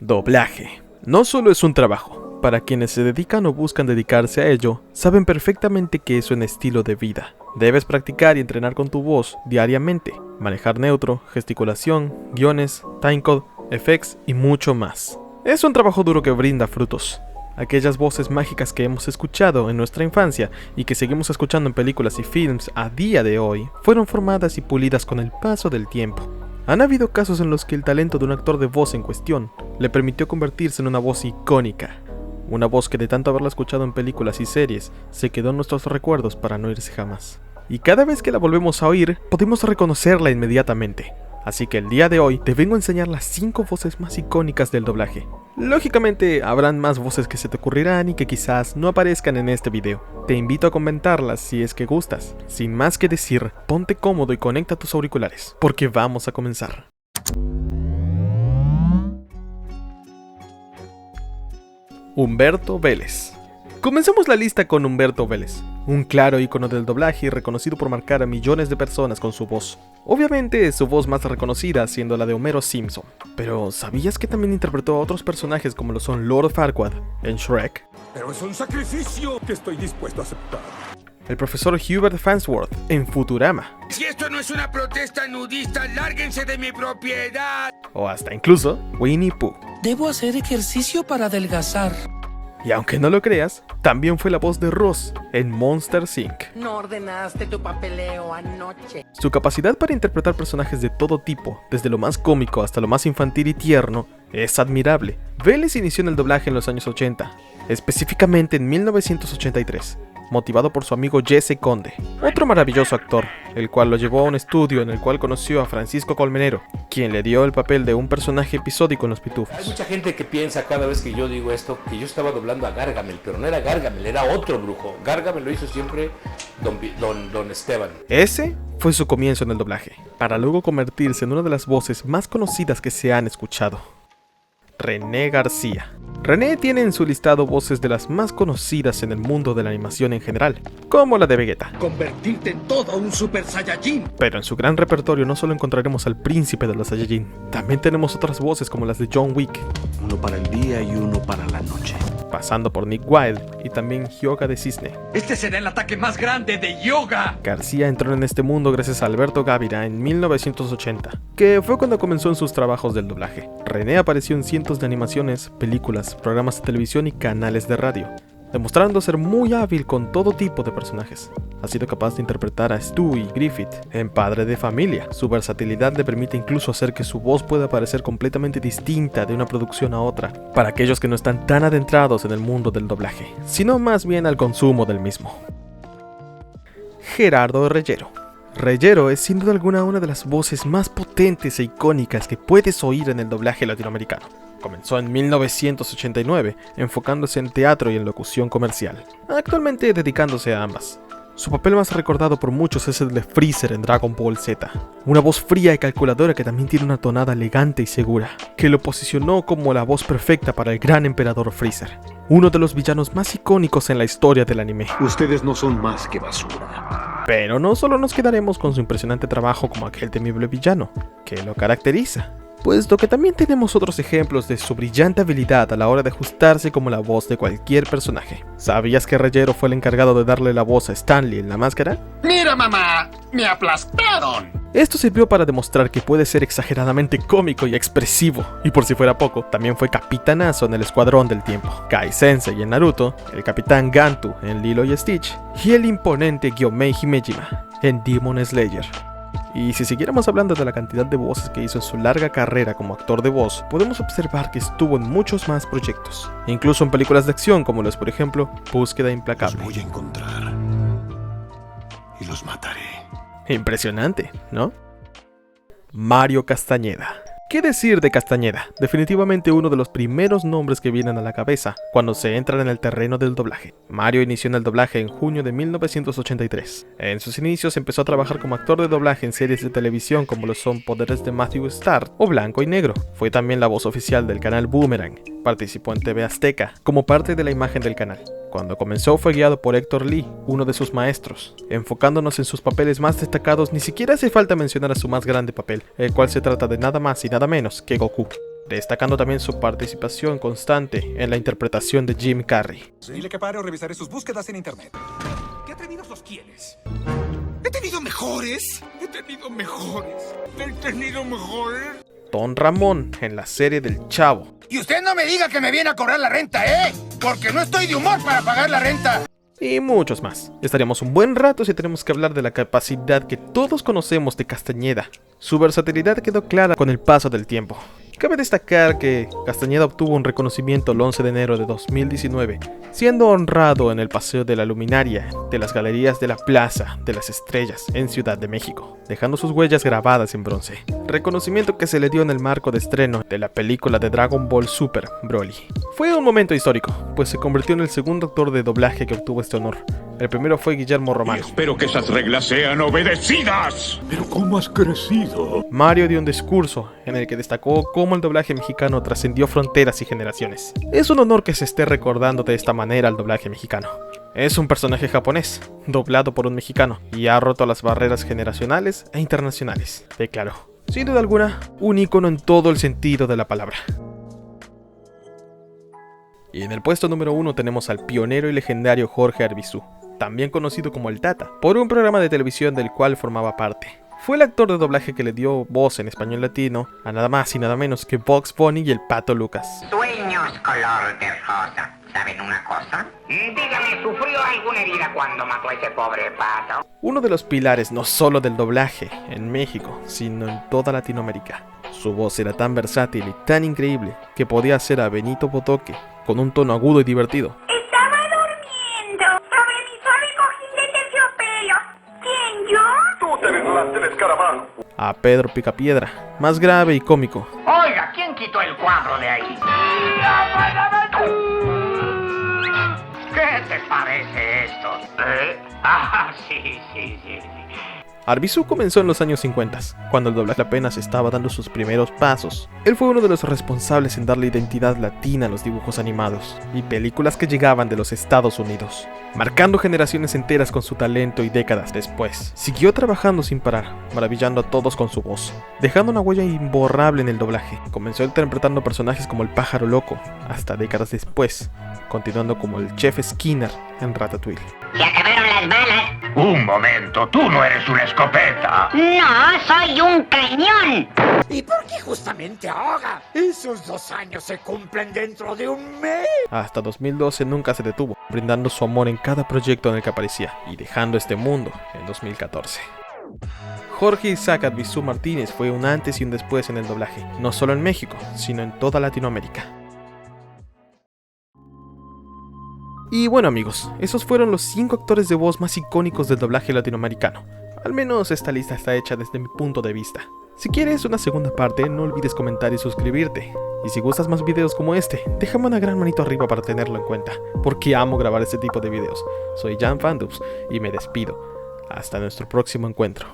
Doblaje. No solo es un trabajo. Para quienes se dedican o buscan dedicarse a ello, saben perfectamente que es un estilo de vida. Debes practicar y entrenar con tu voz diariamente, manejar neutro, gesticulación, guiones, timecode, effects y mucho más. Es un trabajo duro que brinda frutos. Aquellas voces mágicas que hemos escuchado en nuestra infancia y que seguimos escuchando en películas y films a día de hoy, fueron formadas y pulidas con el paso del tiempo. Han habido casos en los que el talento de un actor de voz en cuestión le permitió convertirse en una voz icónica. Una voz que de tanto haberla escuchado en películas y series, se quedó en nuestros recuerdos para no irse jamás. Y cada vez que la volvemos a oír, podemos reconocerla inmediatamente. Así que el día de hoy te vengo a enseñar las 5 voces más icónicas del doblaje. Lógicamente habrán más voces que se te ocurrirán y que quizás no aparezcan en este video. Te invito a comentarlas si es que gustas. Sin más que decir, ponte cómodo y conecta tus auriculares, porque vamos a comenzar. Humberto Vélez. Comencemos la lista con Humberto Vélez, un claro ícono del doblaje y reconocido por marcar a millones de personas con su voz. Obviamente su voz más reconocida siendo la de Homero Simpson, pero ¿sabías que también interpretó a otros personajes como lo son Lord Farquaad en Shrek? Pero es un sacrificio que estoy dispuesto a aceptar. El profesor Hubert Farnsworth en Futurama. Si esto no es una protesta nudista, lárguense de mi propiedad. O hasta incluso Winnie Pooh. Debo hacer ejercicio para adelgazar. Y aunque no lo creas, también fue la voz de Ross en Monsters, Inc. No ordenaste tu papeleo anoche. Su capacidad para interpretar personajes de todo tipo, desde lo más cómico hasta lo más infantil y tierno, es admirable. Vélez inició en el doblaje en los años 80, específicamente en 1983, motivado por su amigo Jesse Conde, otro maravilloso actor, el cual lo llevó a un estudio en el cual conoció a Francisco Colmenero, quien le dio el papel de un personaje episódico en Los Pitufos. Hay mucha gente que piensa cada vez que yo digo esto que yo estaba doblando a Gargamel, pero no era Gargamel, era otro brujo. Gargamel lo hizo siempre Don Esteban. Ese fue su comienzo en el doblaje, para luego convertirse en una de las voces más conocidas que se han escuchado. René García. René tiene en su listado voces de las más conocidas en el mundo de la animación en general, como la de Vegeta. Convertirte en todo un Super Saiyajin. Pero en su gran repertorio no solo encontraremos al príncipe de los Saiyajin, también tenemos otras voces como las de John Wick, Uno para el día y uno para la noche. pasando por Nick Wilde y también Hyoga de Cisne. Este será el ataque más grande de Yoga. García entró en este mundo gracias a Alberto Gávira en 1980, que fue cuando comenzó en sus trabajos del doblaje. René apareció en cientos de animaciones, películas, programas de televisión y canales de radio, demostrando ser muy hábil con todo tipo de personajes. Ha sido capaz de interpretar a Stewie Griffith en Padre de Familia. Su versatilidad le permite incluso hacer que su voz pueda parecer completamente distinta de una producción a otra, para aquellos que no están tan adentrados en el mundo del doblaje, sino más bien al consumo del mismo. Gerardo Reyero. Reyero es sin duda alguna una de las voces más potentes e icónicas que puedes oír en el doblaje latinoamericano. Comenzó en 1989, enfocándose en teatro y en locución comercial, actualmente dedicándose a ambas. Su papel más recordado por muchos es el de Freezer en Dragon Ball Z, una voz fría y calculadora que también tiene una tonada elegante y segura, que lo posicionó como la voz perfecta para el gran emperador Freezer, uno de los villanos más icónicos en la historia del anime. Ustedes no son más que basura. Pero no solo nos quedaremos con su impresionante trabajo como aquel temible villano, que lo caracteriza, puesto que también tenemos otros ejemplos de su brillante habilidad a la hora de ajustarse como la voz de cualquier personaje. ¿Sabías que Reyero fue el encargado de darle la voz a Stanley en La Máscara? ¡Mira, mamá! ¡Me aplastaron! Esto sirvió para demostrar que puede ser exageradamente cómico y expresivo, y por si fuera poco, también fue capitanazo en el Escuadrón del Tiempo, Kai Sensei en Naruto, el Capitán Gantu en Lilo y Stitch, y el imponente Gyomei Himejima en Demon Slayer. Y si siguiéramos hablando de la cantidad de voces que hizo en su larga carrera como actor de voz, podemos observar que estuvo en muchos más proyectos, incluso en películas de acción como lo es por ejemplo Búsqueda Implacable. Los voy a encontrar y los mataré. Impresionante, ¿no? Mario Castañeda. ¿Qué decir de Castañeda? Definitivamente uno de los primeros nombres que vienen a la cabeza cuando se entra en el terreno del doblaje. Mario inició en el doblaje en junio de 1983. En sus inicios empezó a trabajar como actor de doblaje en series de televisión como lo son Poderes de Matthew Starr o Blanco y Negro. Fue también la voz oficial del canal Boomerang. Participó en TV Azteca como parte de la imagen del canal. Cuando comenzó fue guiado por Héctor Lee, uno de sus maestros. Enfocándonos en sus papeles más destacados, ni siquiera hace falta mencionar a su más grande papel, el cual se trata de nada más y nada menos que Goku. destacando también su participación constante en la interpretación de Jim Carrey. Dile que pare o revisaré sus búsquedas en internet. ¿Qué atrevidos los quieres? He tenido mejores. Don Ramón en la serie del Chavo. Y usted no me diga que me viene a cobrar la renta, ¿eh? Porque no estoy de humor para pagar la renta. Y muchos más. Estaríamos un buen rato si tenemos que hablar de la capacidad que todos conocemos de Castañeda. Su versatilidad quedó clara con el paso del tiempo. Cabe destacar que Castañeda obtuvo un reconocimiento el 11 de enero de 2019, siendo honrado en el Paseo de la Luminaria de las Galerías de la Plaza de las Estrellas en Ciudad de México, dejando sus huellas grabadas en bronce. Reconocimiento que se le dio en el marco de estreno de la película de Dragon Ball Super Broly. Fue un momento histórico, pues se convirtió en el segundo actor de doblaje que obtuvo este honor. El primero fue Guillermo Romano. Espero que esas reglas sean obedecidas. Pero ¿cómo has crecido? Mario dio un discurso en el que destacó cómo el doblaje mexicano trascendió fronteras y generaciones. Es un honor que se esté recordando de esta manera al doblaje mexicano. Es un personaje japonés, doblado por un mexicano, y ha roto las barreras generacionales e internacionales, declaró. Sin duda alguna, un ícono en todo el sentido de la palabra. Y en el puesto número 1 tenemos al pionero y legendario Jorge Arbizu, también conocido como el Tata, por un programa de televisión del cual formaba parte. Fue el actor de doblaje que le dio voz en español latino a nada más y nada menos que Bugs Bunny y el Pato Lucas. Sueños color de rosa. ¿Saben una cosa? Dígame, ¿sufrió alguna herida cuando mató a ese pobre pato? Uno de los pilares no solo del doblaje en México, sino en toda Latinoamérica. Su voz era tan versátil y tan increíble que podía hacer a Benito Bodoque con un tono agudo y divertido. Estaba durmiendo sobre mi suave cojín de terciopelo. ¿Quién, yo? Tú te desnudaste el escarabajo. A Pedro Picapiedra, más grave y cómico. Oiga, ¿quién quitó el cuadro de ahí? ¿Qué te parece esto? Ah, sí. Arbizu comenzó en los años 50, cuando el doblaje apenas estaba dando sus primeros pasos. Él fue uno de los responsables en darle identidad latina a los dibujos animados y películas que llegaban de los Estados Unidos, marcando generaciones enteras con su talento y décadas después. Siguió trabajando sin parar, maravillando a todos con su voz, dejando una huella imborrable en el doblaje. Comenzó interpretando personajes como el Pájaro Loco, hasta décadas después, continuando como el Chef Skinner en Ratatouille. Se acabaron las balas. Un momento, tú no eres una escopeta. No, soy un cañón. ¿Y por qué justamente ahora? Esos 2 años se cumplen dentro de un mes. Hasta 2012 nunca se detuvo, brindando su amor en cada proyecto en el que aparecía y dejando este mundo en 2014. Jorge Isaac Arbizu Martínez fue un antes y un después en el doblaje, no solo en México, sino en toda Latinoamérica. Y bueno amigos, esos fueron los 5 actores de voz más icónicos del doblaje latinoamericano. Al menos esta lista está hecha desde mi punto de vista. Si quieres una segunda parte, no olvides comentar y suscribirte. Y si gustas más videos como este, déjame una gran manito arriba para tenerlo en cuenta, porque amo grabar este tipo de videos. Soy Jan Fandubs y me despido. Hasta nuestro próximo encuentro.